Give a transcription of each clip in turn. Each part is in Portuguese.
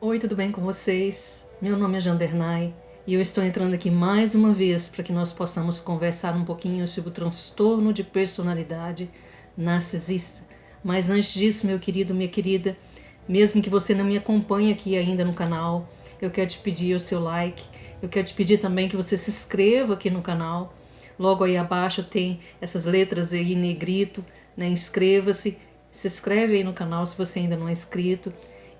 Oi, tudo bem com vocês? Meu nome é Jandernay e eu estou entrando aqui mais uma vez para que nós possamos conversar um pouquinho sobre o transtorno de personalidade narcisista. Mas antes disso, meu querido, minha querida, mesmo que você não me acompanhe aqui ainda no canal, eu quero te pedir o seu like, eu quero te pedir também que você se inscreva aqui no canal. Logo aí abaixo tem essas letras aí em negrito, né? Inscreva-se, se inscreve aí no canal se você ainda não é inscrito.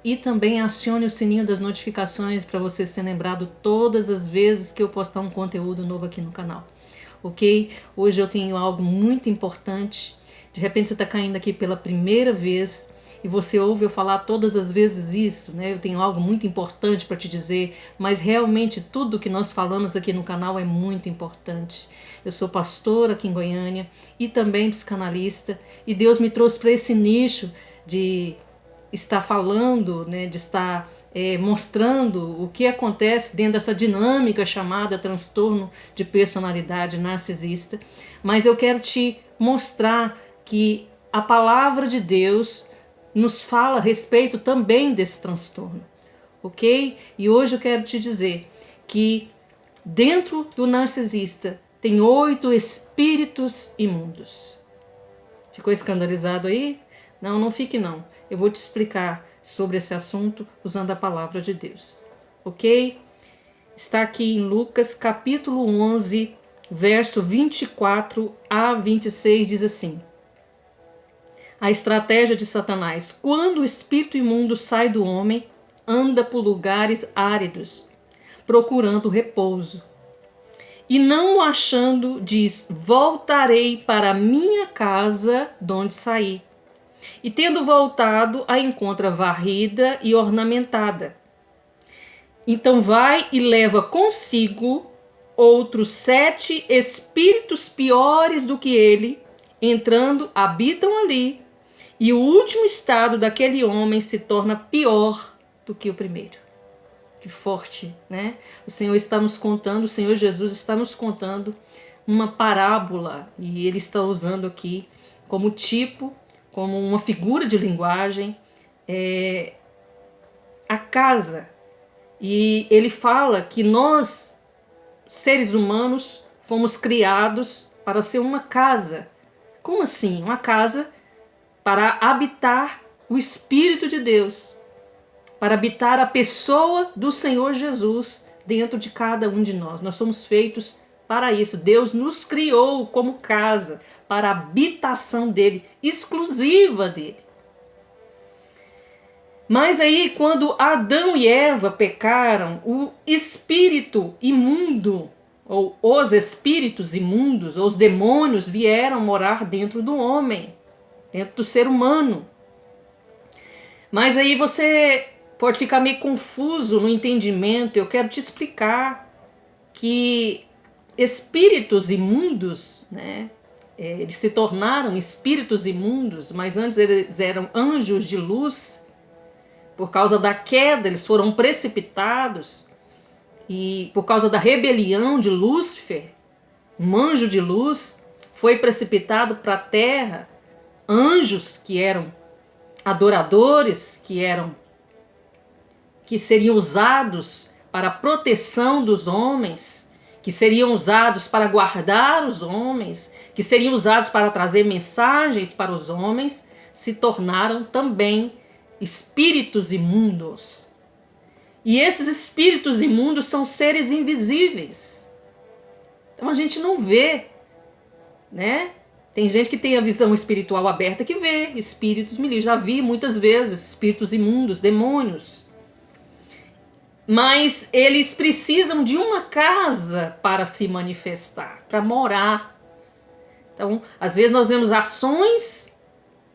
E também acione o sininho das notificações para você ser lembrado todas as vezes que eu postar um conteúdo novo aqui no canal. Ok? Hoje eu tenho algo muito importante. De repente você está caindo aqui pela primeira vez e você ouve eu falar todas as vezes isso, né? Eu tenho algo muito importante para te dizer, mas realmente tudo que nós falamos aqui no canal é muito importante. Eu sou pastora aqui em Goiânia e também psicanalista, e Deus me trouxe para esse nicho de estar falando, né, de estar mostrando o que acontece dentro dessa dinâmica chamada transtorno de personalidade narcisista. Mas eu quero te mostrar que a palavra de Deus nos fala a respeito também desse transtorno, ok? E hoje eu quero te dizer que dentro do narcisista tem 8 espíritos imundos. Ficou escandalizado aí? Não, não fique não. Eu vou te explicar sobre esse assunto usando a palavra de Deus, ok? Está aqui em Lucas capítulo 11, verso 24 a 26, diz assim: a estratégia de Satanás. Quando o espírito imundo sai do homem, anda por lugares áridos, procurando repouso. E não o achando, diz: voltarei para a minha casa de onde saí. E tendo voltado, a encontra varrida e ornamentada. Então vai e leva consigo outros 7 espíritos piores do que ele, entrando, habitam ali, e o último estado daquele homem se torna pior do que o primeiro. Que forte, né? O Senhor está nos contando, o Senhor Jesus está nos contando uma parábola, e ele está usando aqui como tipo, como uma figura de linguagem, a casa. E ele fala que nós, seres humanos, fomos criados para ser uma casa. Como assim? Uma casa para habitar o Espírito de Deus, para habitar a pessoa do Senhor Jesus dentro de cada um de nós. Nós somos feitos para isso. Deus nos criou como casa, para a habitação dele, exclusiva dele. Mas aí, quando Adão e Eva pecaram, o espírito imundo, ou os espíritos imundos, ou os demônios, vieram morar dentro do homem, dentro do ser humano. Mas aí você pode ficar meio confuso no entendimento. Eu quero te explicar que espíritos imundos, né? Eles se tornaram espíritos imundos, mas antes eles eram anjos de luz. Por causa da queda, eles foram precipitados, e por causa da rebelião de Lúcifer, um anjo de luz, foi precipitado para a terra. Anjos que eram adoradores, que seriam usados para a proteção dos homens, que seriam usados para guardar os homens, que seriam usados para trazer mensagens para os homens, se tornaram também espíritos imundos. E esses espíritos imundos são seres invisíveis. Então a gente não vê, né? Tem gente que tem a visão espiritual aberta que vê espíritos malignos. Já vi muitas vezes espíritos imundos, demônios. Mas eles precisam de uma casa para se manifestar, para morar. Então, às vezes nós vemos ações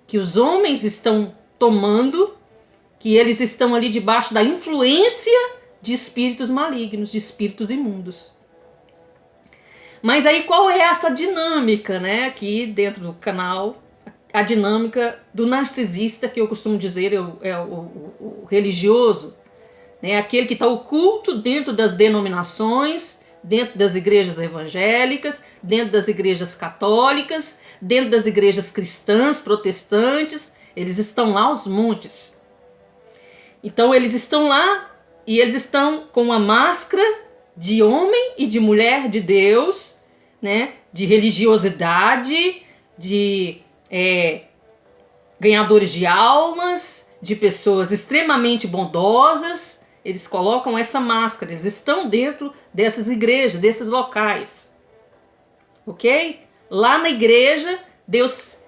que os homens estão tomando, que eles estão ali debaixo da influência de espíritos malignos, de espíritos imundos. Mas aí qual é essa dinâmica, né? Aqui dentro do canal, a dinâmica do narcisista, que eu costumo dizer é o religioso, né? Aquele que está oculto dentro das denominações, dentro das igrejas evangélicas, dentro das igrejas católicas, dentro das igrejas cristãs, protestantes. Eles estão lá aos montes. Então eles estão lá e eles estão com uma máscara de homem e de mulher de Deus, né? De religiosidade, de ganhadores de almas, de pessoas extremamente bondosas. Eles colocam essa máscara, eles estão dentro dessas igrejas, desses locais. Ok? Lá na igreja, Deus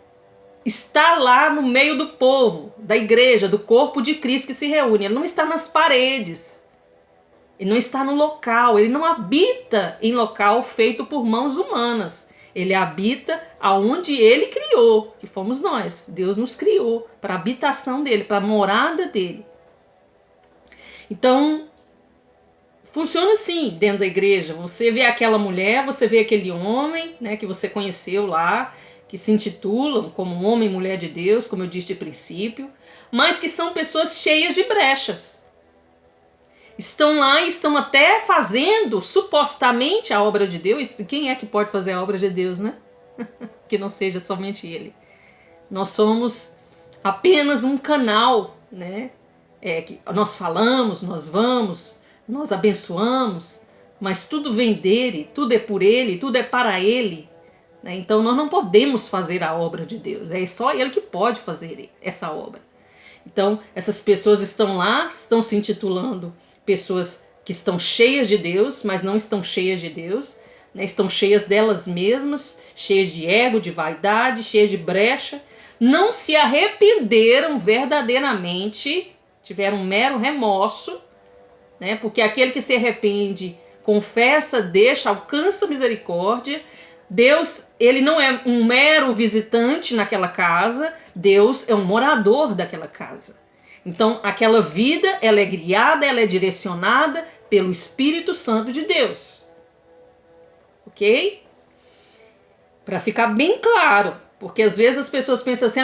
está lá no meio do povo, da igreja, do corpo de Cristo que se reúne. Ele não está nas paredes. Ele não está no local. Ele não habita em local feito por mãos humanas. Ele habita aonde ele criou, que fomos nós. Deus nos criou para a habitação dele, para a morada dele. Então, funciona assim dentro da igreja. Você vê aquela mulher, você vê aquele homem, né, que você conheceu lá, que se intitulam como homem e mulher de Deus, como eu disse de princípio, mas que são pessoas cheias de brechas. Estão lá e estão até fazendo supostamente a obra de Deus. E quem é que pode fazer a obra de Deus, né? Que não seja somente Ele. Nós somos apenas um canal, né? Que nós falamos, nós vamos, nós abençoamos, mas tudo vem dele, tudo é por ele, tudo é para ele. Então nós não podemos fazer a obra de Deus, é só ele que pode fazer essa obra. Então essas pessoas estão lá, estão se intitulando pessoas que estão cheias de Deus, mas não estão cheias de Deus, né? Estão cheias delas mesmas, cheias de ego, de vaidade, cheias de brecha, não se arrependeram verdadeiramente, tiveram um mero remorso, né? Porque aquele que se arrepende, confessa, deixa, alcança misericórdia. Deus, ele não é um mero visitante naquela casa, Deus é um morador daquela casa. Então, aquela vida, ela é guiada, ela é direcionada pelo Espírito Santo de Deus. Ok? Para ficar bem claro, porque às vezes as pessoas pensam assim,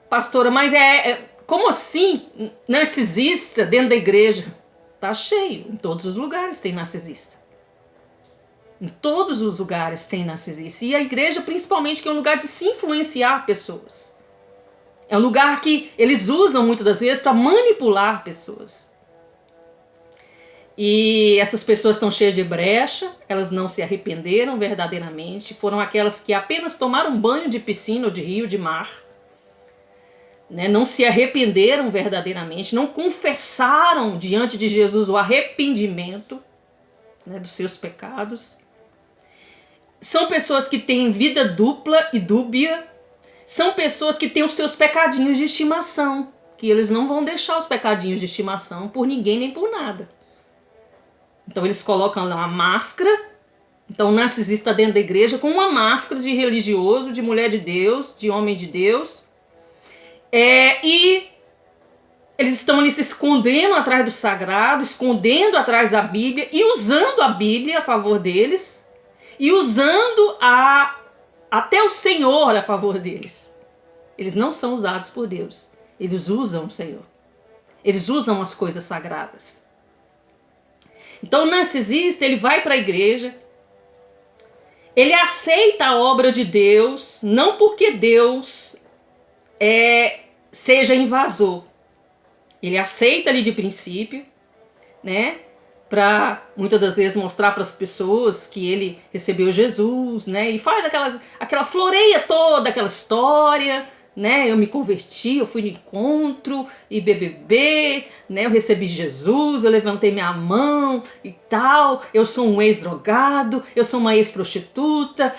pastora, mas como assim narcisista dentro da igreja? Tá cheio, em todos os lugares tem narcisista. Em todos os lugares tem narcisista. E a igreja, principalmente, que é um lugar de se influenciar pessoas. É um lugar que eles usam muitas das vezes para manipular pessoas. E essas pessoas estão cheias de brecha, elas não se arrependeram verdadeiramente. Foram aquelas que apenas tomaram banho de piscina ou de rio, de mar. Né? Não se arrependeram verdadeiramente, não confessaram diante de Jesus o arrependimento, né, dos seus pecados. São pessoas que têm vida dupla e dúbia. São pessoas que têm os seus pecadinhos de estimação, que eles não vão deixar os pecadinhos de estimação por ninguém nem por nada. Então eles colocam lá uma máscara. Então o narcisista dentro da igreja com uma máscara de religioso, de mulher de Deus, de homem de Deus. E eles estão ali se escondendo atrás do sagrado, escondendo atrás da Bíblia e usando a Bíblia a favor deles. E usando até o Senhor a favor deles. Eles não são usados por Deus. Eles usam o Senhor. Eles usam as coisas sagradas. Então o narcisista, ele vai para a igreja. Ele aceita a obra de Deus, não porque Deus seja invasor. Ele aceita ali de princípio, né? Para muitas das vezes mostrar para as pessoas que ele recebeu Jesus, né? E faz aquela floreia toda, aquela história, né? Eu me converti, eu fui no encontro e BBB, né? Eu recebi Jesus, eu levantei minha mão e tal. Eu sou um ex-drogado, eu sou uma ex-prostituta.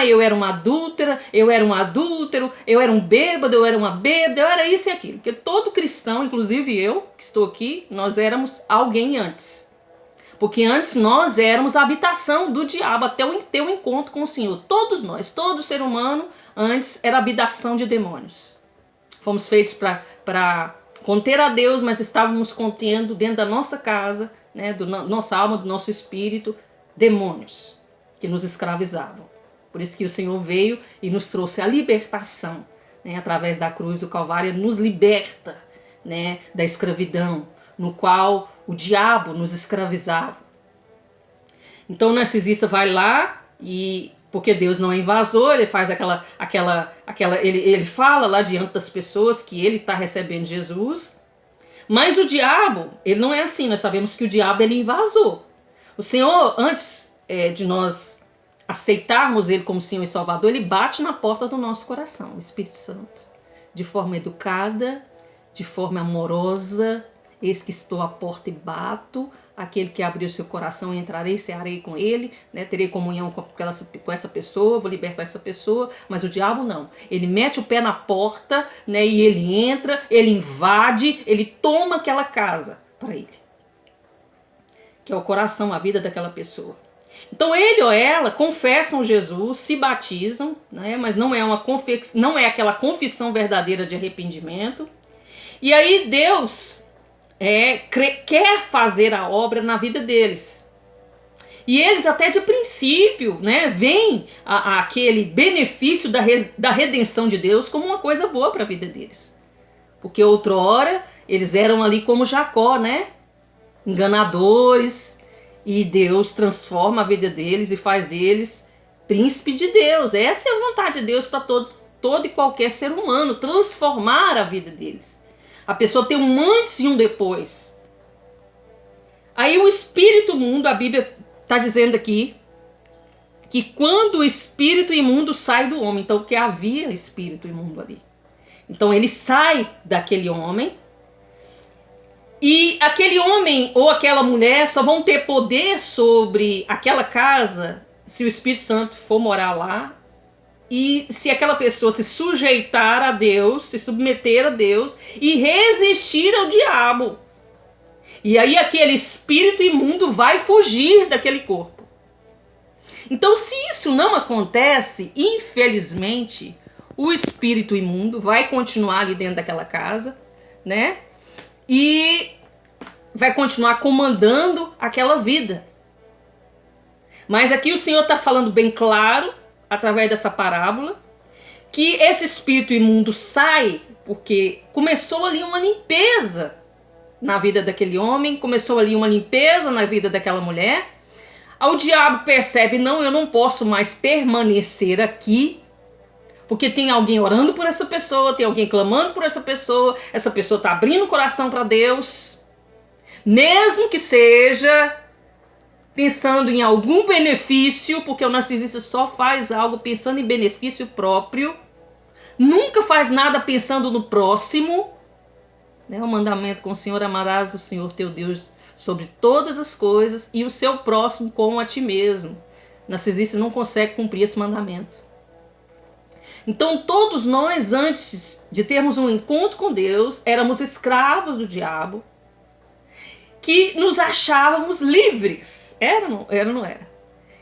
Eu era uma adúltera, eu era um adúltero, eu era um bêbado, eu era uma bêbada, eu era isso e aquilo. Porque todo cristão, inclusive eu que estou aqui, nós éramos alguém antes. Porque antes nós éramos a habitação do diabo até ter um encontro com o Senhor. Todos nós, todo ser humano, antes era habitação de demônios. Fomos feitos para conter a Deus, mas estávamos contendo dentro da nossa casa, né, nossa alma, do nosso espírito, demônios que nos escravizavam. Por isso que o Senhor veio e nos trouxe a libertação, né, através da cruz do Calvário. Ele nos liberta, né, da escravidão, no qual o diabo nos escravizava. Então o narcisista vai lá e, porque Deus não é invasor, ele faz ele fala lá diante das pessoas que ele está recebendo Jesus, Mas o diabo, ele não é assim. Nós sabemos que o diabo, ele invasou. O Senhor, antes de nós aceitarmos ele como Senhor e Salvador, ele bate na porta do nosso coração, o Espírito Santo. De forma educada, de forma amorosa. Eis que estou à porta e bato. Aquele que abrir o seu coração, entrarei, cearei com ele, né? Terei comunhão com essa pessoa, vou libertar essa pessoa. Mas o diabo não. Ele mete o pé na porta, né? E ele entra, ele invade, ele toma aquela casa para ele. Que é o coração, a vida daquela pessoa. Então ele ou ela confessam Jesus, se batizam, né? Mas não é aquela confissão verdadeira de arrependimento. E aí Deus quer fazer a obra na vida deles. E eles até de princípio, né, veem aquele benefício da redenção de Deus como uma coisa boa para a vida deles. Porque outrora eles eram ali como Jacó, né, enganadores, e Deus transforma a vida deles e faz deles príncipe de Deus. Essa é a vontade de Deus para todo e qualquer ser humano, transformar a vida deles. A pessoa tem um antes e um depois. Aí o espírito imundo, a Bíblia está dizendo aqui, que quando o espírito imundo sai do homem, então que havia espírito imundo ali. Então ele sai daquele homem, e aquele homem ou aquela mulher só vão ter poder sobre aquela casa se o Espírito Santo for morar lá. E se aquela pessoa se sujeitar a Deus, se submeter a Deus e resistir ao diabo. E aí aquele espírito imundo vai fugir daquele corpo. Então, se isso não acontece, infelizmente, o espírito imundo vai continuar ali dentro daquela casa, né? E vai continuar comandando aquela vida. Mas aqui o Senhor está falando bem claro, através dessa parábola, que esse espírito imundo sai porque começou ali uma limpeza na vida daquele homem, começou ali uma limpeza na vida daquela mulher. O diabo percebe, não, eu não posso mais permanecer aqui, porque tem alguém orando por essa pessoa, tem alguém clamando por essa pessoa está abrindo o coração para Deus, mesmo que seja pensando em algum benefício, porque o narcisista só faz algo pensando em benefício próprio, nunca faz nada pensando no próximo, né? O mandamento com o Senhor: amarás o Senhor teu Deus sobre todas as coisas e o seu próximo como a ti mesmo. O narcisista não consegue cumprir esse mandamento. Então todos nós, antes de termos um encontro com Deus, éramos escravos do diabo, que nos achávamos livres. Era ou não era?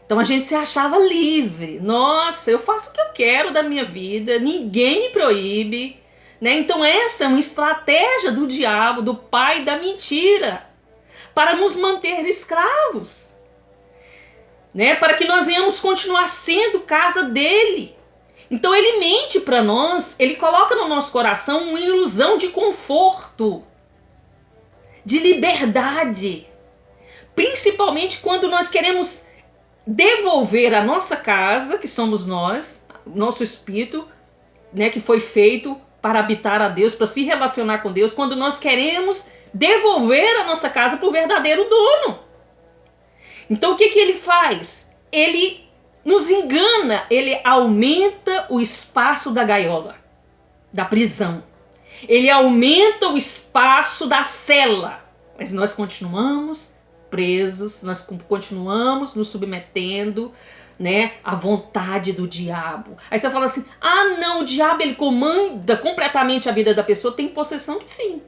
Então a gente se achava livre. Nossa, eu faço o que eu quero da minha vida, ninguém me proíbe, né? Então essa é uma estratégia do diabo, do pai da mentira, para nos manter escravos, né? Para que nós venhamos continuar sendo casa dele. Então ele mente para nós, ele coloca no nosso coração uma ilusão de conforto, de liberdade, principalmente quando nós queremos devolver a nossa casa, que somos nós, nosso espírito, né, que foi feito para habitar a Deus, para se relacionar com Deus, quando nós queremos devolver a nossa casa para o verdadeiro dono. Então o que ele faz? Ele nos engana, ele aumenta o espaço da gaiola, da prisão. Ele aumenta o espaço da cela, mas nós continuamos presos, nós continuamos nos submetendo, né, à vontade do diabo. Aí você fala assim: ah não, o diabo ele comanda completamente a vida da pessoa. Tem possessão que sim.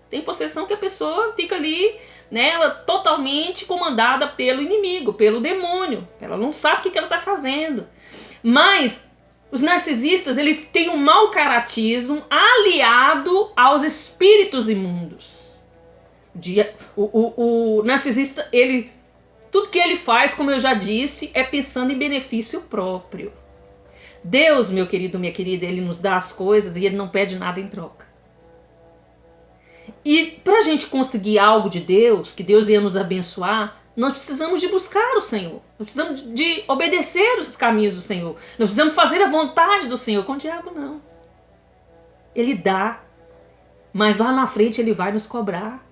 Tem possessão que a pessoa fica ali, né, ela totalmente comandada pelo inimigo, pelo demônio. Ela não sabe o que ela está fazendo. Mas os narcisistas, eles têm um mau caratismo aliado aos espíritos imundos. O narcisista, tudo que ele faz, como eu já disse, é pensando em benefício próprio. Deus, meu querido, minha querida, ele nos dá as coisas e ele não pede nada em troca. E para a gente conseguir algo de Deus, que Deus ia nos abençoar, nós precisamos de buscar o Senhor. Nós precisamos de obedecer os caminhos do Senhor. Nós precisamos fazer a vontade do Senhor. Com o diabo, não. Ele dá. Mas lá na frente ele vai nos cobrar.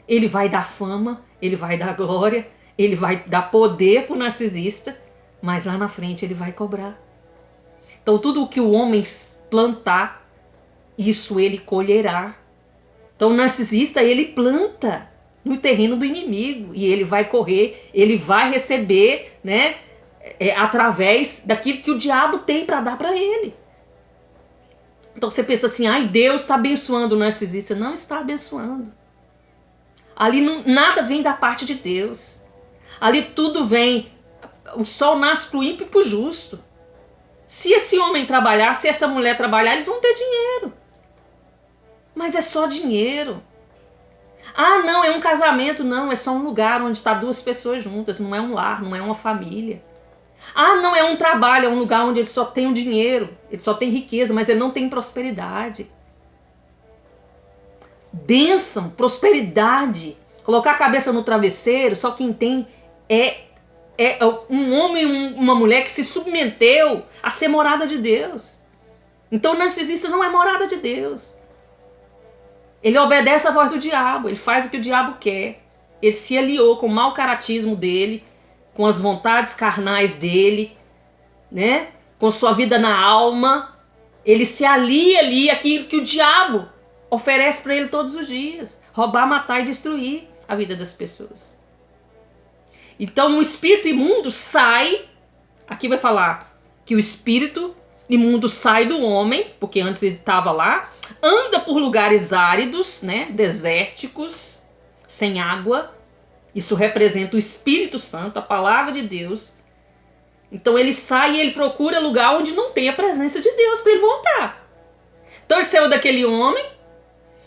Ele vai dar fama, ele vai dar glória, ele vai dar poder para o narcisista, mas lá na frente ele vai cobrar. Então tudo o que o homem plantar, isso ele colherá. Então o narcisista, ele planta no terreno do inimigo e ele vai correr, ele vai receber, né, através daquilo que o diabo tem para dar para ele. Então você pensa assim, ai, Deus está abençoando o narcisista. Não está abençoando. Ali nada vem da parte de Deus. Ali tudo vem, o sol nasce para o ímpio e para o justo. Se esse homem trabalhar, se essa mulher trabalhar, eles vão ter dinheiro. Mas é só dinheiro. Ah, não, é um casamento. Não, é só um lugar onde está duas pessoas juntas. Não é um lar, não é uma família. Ah, não, é um trabalho, é um lugar onde ele só tem o dinheiro. Ele só tem riqueza, mas ele não tem prosperidade. Bênção, prosperidade. Colocar a cabeça no travesseiro, só quem tem é um homem e uma mulher que se submeteu a ser morada de Deus. Então o narcisista não é morada de Deus. Ele obedece à voz do diabo, ele faz o que o diabo quer. Ele se aliou com o mau caratismo dele, com as vontades carnais dele, né? Com sua vida na alma. Ele se alia ali àquilo que o diabo oferece para ele todos os dias. Roubar, matar e destruir a vida das pessoas. Então o espírito imundo sai, aqui vai falar que o espírito imundo sai do homem, porque antes ele estava lá, anda por lugares áridos, né, desérticos, sem água. Isso representa o Espírito Santo, a palavra de Deus. Então ele sai e ele procura lugar onde não tem a presença de Deus para ele voltar. Então ele saiu daquele homem,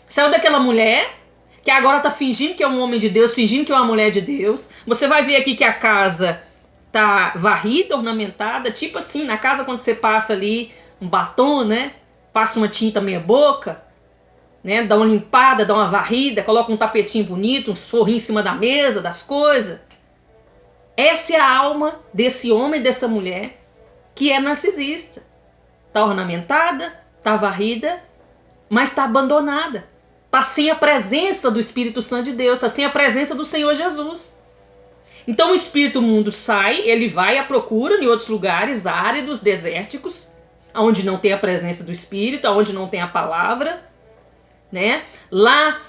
saiu daquela mulher, que agora está fingindo que é um homem de Deus, fingindo que é uma mulher de Deus. Você vai ver aqui que a casa tá varrida, ornamentada, tipo assim, na casa quando você passa ali um batom, né? Passa uma tinta meia boca, né? Dá uma limpada, dá uma varrida, coloca um tapetinho bonito, uns forrinhos em cima da mesa, das coisas. Essa é a alma desse homem, dessa mulher, que é narcisista. Tá ornamentada, tá varrida, mas tá abandonada. Tá sem a presença do Espírito Santo de Deus, tá sem a presença do Senhor Jesus. Então o espírito mundo sai, ele vai à procura em outros lugares áridos, desérticos, onde não tem a presença do Espírito, onde não tem a palavra, né? Lá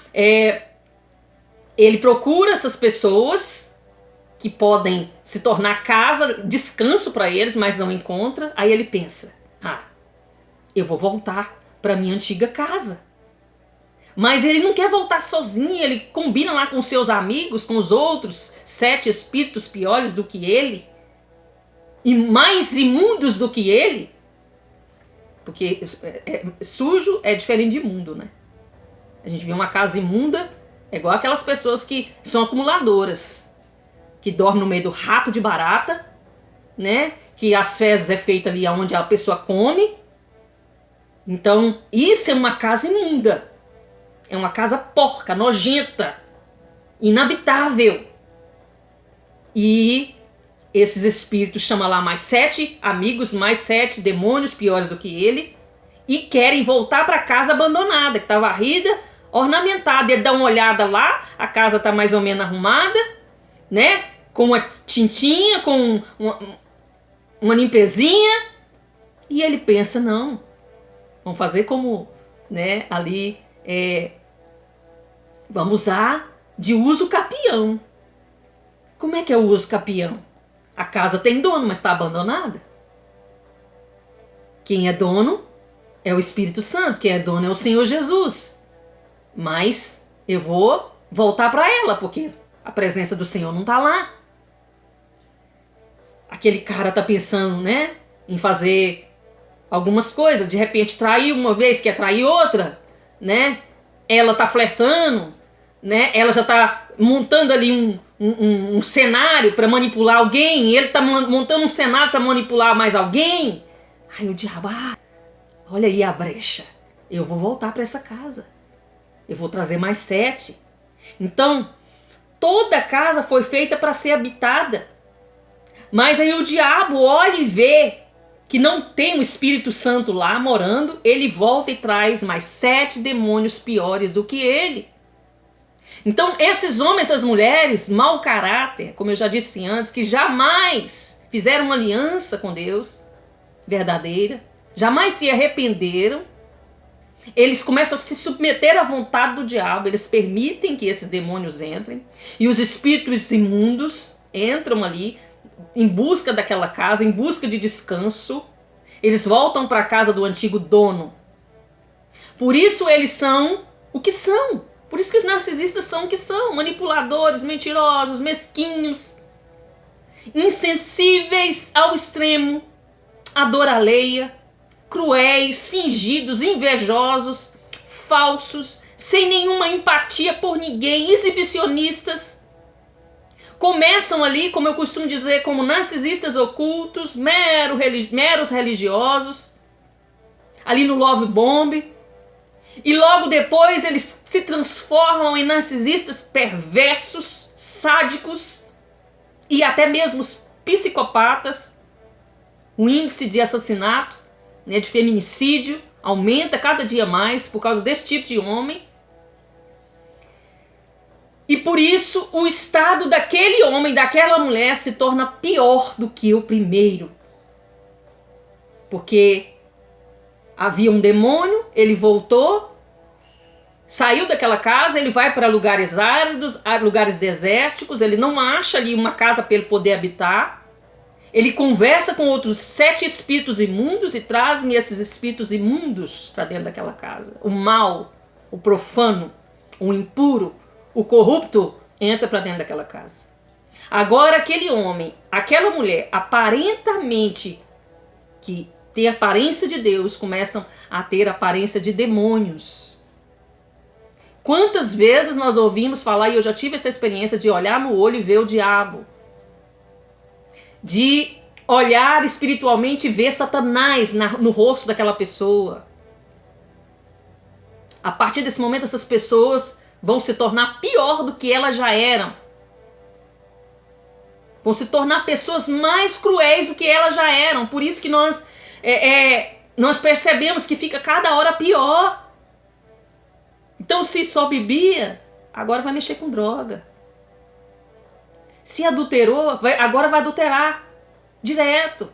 ele procura essas pessoas que podem se tornar casa, descanso para eles, mas não encontra. Aí ele pensa, eu vou voltar para minha antiga casa. Mas ele não quer voltar sozinho, ele combina lá com seus amigos, com os outros 7 espíritos piores do que ele, e mais imundos do que ele, porque sujo é diferente de imundo, né? A gente vê uma casa imunda, é igual aquelas pessoas que são acumuladoras, que dormem no meio do rato de barata, né? Que as fezes é feita ali onde a pessoa come. Então, isso é uma casa imunda. É uma casa porca, nojenta, inabitável. E esses espíritos chamam lá mais 7 amigos, mais 7 demônios piores do que ele, e querem voltar para a casa abandonada, que está varrida, ornamentada. Ele dá uma olhada lá, a casa está mais ou menos arrumada, né? Com uma tintinha, com uma limpezinha. E ele pensa, não, vamos fazer como, né, ali... Vamos usar de uso capião. Como é que é o uso capião? A casa tem dono, mas está abandonada. Quem é dono é o Espírito Santo. Quem é dono é o Senhor Jesus. Mas eu vou voltar para ela, porque a presença do Senhor não está lá. Aquele cara está pensando, né, em fazer algumas coisas. De repente trair uma vez, quer trair outra, né? Ela está flertando, né? Ela já está montando ali um cenário para manipular alguém, e ele está montando um cenário para manipular mais alguém. Aí o diabo, olha aí a brecha, eu vou voltar para essa casa, eu vou trazer mais 7. Então, toda casa foi feita para ser habitada, mas aí o diabo olha e vê que não tem o Espírito Santo lá morando, ele volta e traz mais 7 demônios piores do que ele. Então, esses homens, essas mulheres, mau caráter, como eu já disse antes, que jamais fizeram uma aliança com Deus verdadeira, jamais se arrependeram, eles começam a se submeter à vontade do diabo, eles permitem que esses demônios entrem, e os espíritos imundos entram ali em busca daquela casa, em busca de descanso. Eles voltam para a casa do antigo dono. Por isso eles são o que são. Por isso que os narcisistas são o que são: manipuladores, mentirosos, mesquinhos, insensíveis ao extremo, à dor alheia, cruéis, fingidos, invejosos, falsos, sem nenhuma empatia por ninguém, exibicionistas. Começam ali, como eu costumo dizer, como narcisistas ocultos, meros religiosos, ali no love bomb. E logo depois eles se transformam em narcisistas perversos, sádicos e até mesmo psicopatas. O índice de assassinato, de feminicídio, aumenta cada dia mais por causa desse tipo de homem. E por isso o estado daquele homem, daquela mulher, se torna pior do que o primeiro. Porque havia um demônio, ele voltou, saiu daquela casa, ele vai para lugares áridos, lugares desérticos, ele não acha ali uma casa para ele poder habitar. Ele conversa com outros 7 espíritos imundos e trazem esses espíritos imundos para dentro daquela casa. O mal, o profano, o impuro, o corrupto entra para dentro daquela casa. Agora aquele homem, aquela mulher, aparentemente que tem aparência de Deus, começam a ter aparência de demônios. Quantas vezes nós ouvimos falar, e eu já tive essa experiência de olhar no olho e ver o diabo, de olhar espiritualmente e ver Satanás no rosto daquela pessoa. A partir desse momento, essas pessoas vão se tornar pior do que elas já eram. Vão se tornar pessoas mais cruéis do que elas já eram. Por isso que nós percebemos que fica cada hora pior. Então, se só bebia, agora vai mexer com droga. Se adulterou, agora vai adulterar direto.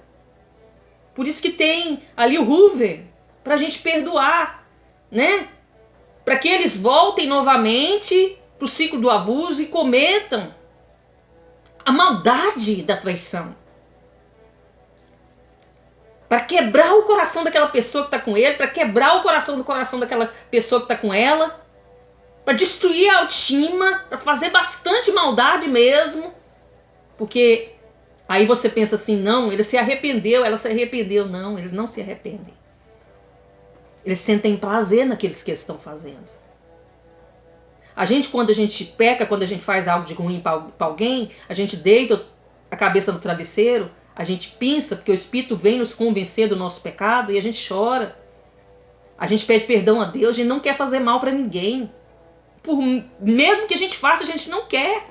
Por isso que tem ali o Hoover, para a gente perdoar, né? Para que eles voltem novamente para o ciclo do abuso e cometam a maldade da traição. Para quebrar o coração daquela pessoa que está com ele, para quebrar o coração daquela pessoa que está com ela, para destruir a autoestima, para fazer bastante maldade mesmo. Porque aí você pensa assim, não, ele se arrependeu, ela se arrependeu. Não, eles não se arrependem. Eles sentem prazer naqueles que eles estão fazendo. A gente, quando a gente peca, quando a gente faz algo de ruim para alguém, a gente deita a cabeça no travesseiro, a gente pensa, porque o Espírito vem nos convencer do nosso pecado e a gente chora. A gente pede perdão a Deus, a gente não quer fazer mal para ninguém. Mesmo que a gente faça, a gente não quer.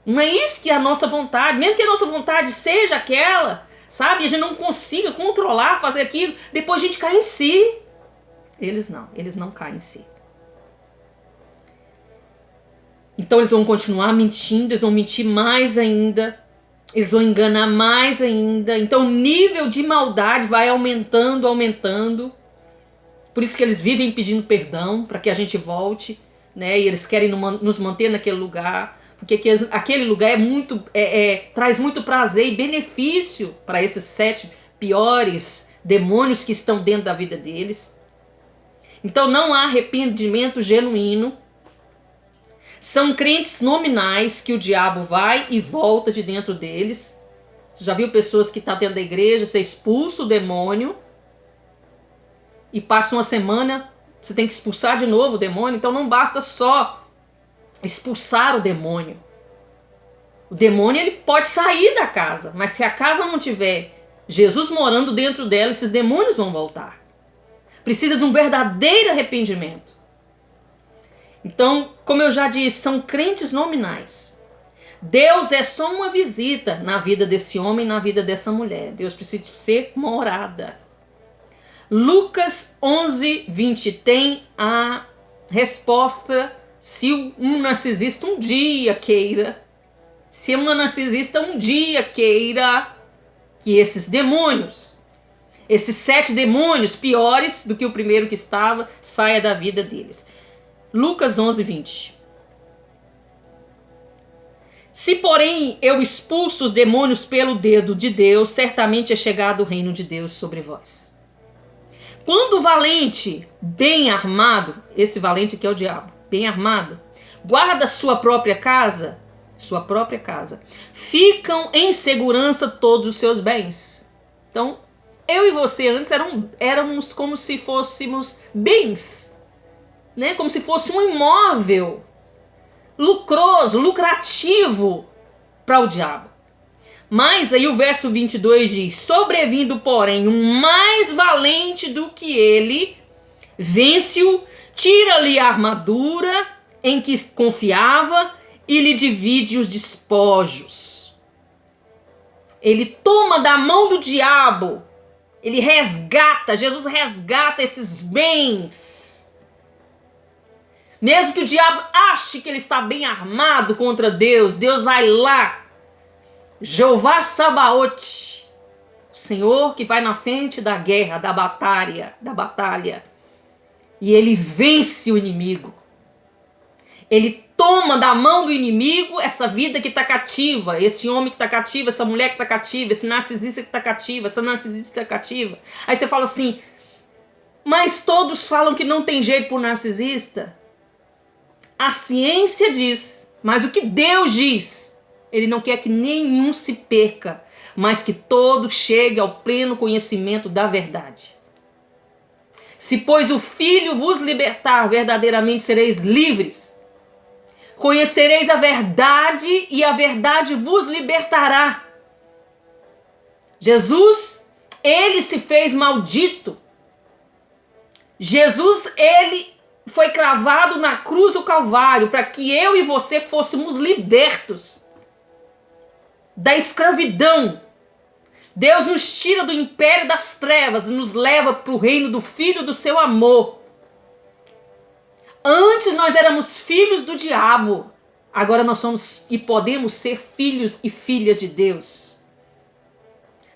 Não é isso que é a nossa vontade. Mesmo que a nossa vontade seja aquela, sabe? A gente não consiga controlar, fazer aquilo, depois a gente cai em si. Eles não caem em si. Então eles vão continuar mentindo, eles vão mentir mais ainda, eles vão enganar mais ainda. Então o nível de maldade vai aumentando. Por isso que eles vivem pedindo perdão para que a gente volte, né? E eles querem nos manter naquele lugar, porque aquele lugar traz muito prazer e benefício para esses 7 piores demônios que estão dentro da vida deles. Então não há arrependimento genuíno. São crentes nominais que o diabo vai e volta de dentro deles. Você já viu pessoas que estão dentro da igreja, você expulsa o demônio e passa uma semana, você tem que expulsar de novo o demônio. Então não basta só expulsar o demônio. O demônio ele pode sair da casa, mas se a casa não tiver Jesus morando dentro dela, esses demônios vão voltar. Precisa de um verdadeiro arrependimento. Então, como eu já disse, são crentes nominais. Deus é só uma visita na vida desse homem, na vida dessa mulher. Deus precisa ser morada. Lucas 11:20 tem a resposta se um narcisista um dia queira, se uma narcisista um dia queira que esses demônios, esses 7 demônios piores do que o primeiro que estava, saia da vida deles. Lucas 11:20. Se, porém, eu expulso os demônios pelo dedo de Deus, certamente é chegado o reino de Deus sobre vós. Quando o valente, bem armado, esse valente aqui é o diabo, bem armado, guarda sua própria casa, ficam em segurança todos os seus bens. Então, eu e você antes éramos como se fôssemos bens, né? Como se fosse um imóvel lucroso, lucrativo para o diabo. Mas aí o verso 22 diz: sobrevindo, porém, um mais valente do que ele, vence-o, tira-lhe a armadura em que confiava e lhe divide os despojos. Ele toma da mão do diabo, ele resgata, Jesus resgata esses bens. Mesmo que o diabo ache que ele está bem armado contra Deus, Deus vai lá. Jeová Sabaote, o Senhor que vai na frente da guerra, da batalha. E ele vence o inimigo. Ele toma da mão do inimigo essa vida que está cativa, esse homem que está cativo, essa mulher que está cativa, esse narcisista que está cativa, essa narcisista que está cativa. Aí você fala assim, mas todos falam que não tem jeito para o narcisista. A ciência diz, mas o que Deus diz, ele não quer que nenhum se perca, mas que todo chegue ao pleno conhecimento da verdade. Se, pois, o Filho vos libertar, verdadeiramente sereis livres. Conhecereis a verdade e a verdade vos libertará. Jesus, ele se fez maldito. Jesus, ele foi cravado na cruz do Calvário para que eu e você fôssemos libertos da escravidão. Deus nos tira do império das trevas e nos leva para o reino do Filho do seu amor. Antes nós éramos filhos do diabo, agora nós somos e podemos ser filhos e filhas de Deus.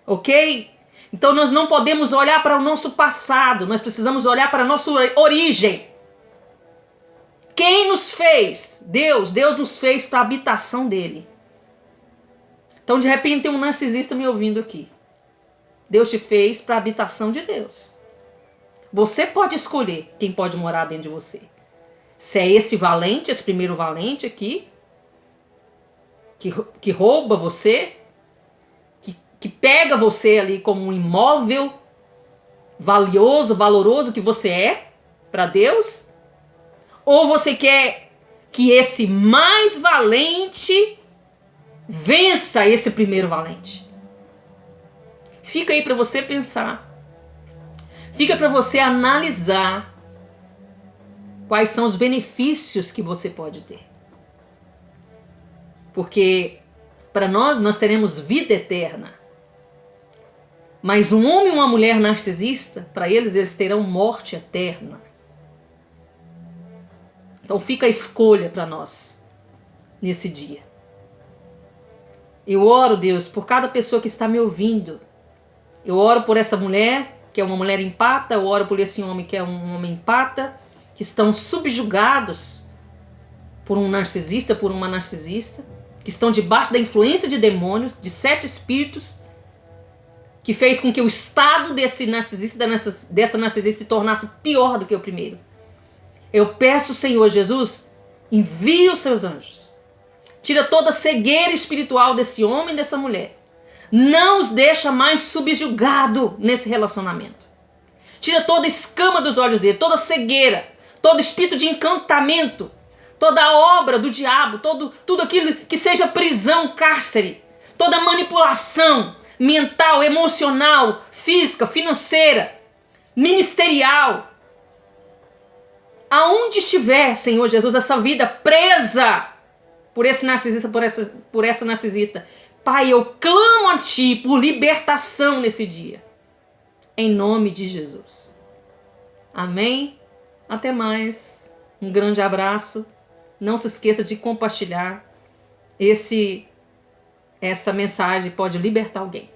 Ok? Então nós não podemos olhar para o nosso passado, nós precisamos olhar para a nossa origem. Quem nos fez? Deus nos fez para a habitação dele. Então, de repente, tem um narcisista me ouvindo aqui. Deus te fez para a habitação de Deus. Você pode escolher quem pode morar dentro de você. Se é esse valente, esse primeiro valente aqui, que rouba você, que pega você ali como um imóvel valioso, valoroso que você é para Deus. Ou você quer que esse mais valente vença esse primeiro valente? Fica aí para você pensar. Fica para você analisar quais são os benefícios que você pode ter. Porque para nós teremos vida eterna. Mas um homem e uma mulher narcisista, para eles terão morte eterna. Então fica a escolha para nós nesse dia. Eu oro, Deus, por cada pessoa que está me ouvindo. Eu oro por essa mulher, que é uma mulher empata. Eu oro por esse homem, que é um homem empata. Que estão subjugados por um narcisista, por uma narcisista. Que estão debaixo da influência de demônios, de 7 espíritos. Que fez com que o estado desse narcisista, dessa narcisista se tornasse pior do que o primeiro. Eu peço, Senhor Jesus, envie os seus anjos. Tira toda a cegueira espiritual desse homem e dessa mulher. Não os deixa mais subjugado nesse relacionamento. Tira toda a escama dos olhos dele, toda a cegueira, todo espírito de encantamento, toda a obra do diabo, tudo aquilo que seja prisão, cárcere, toda manipulação mental, emocional, física, financeira, ministerial. Aonde estiver, Senhor Jesus, essa vida presa por esse narcisista, por essa narcisista. Pai, eu clamo a Ti por libertação nesse dia. Em nome de Jesus. Amém? Até mais. Um grande abraço. Não se esqueça de compartilhar. Essa mensagem pode libertar alguém.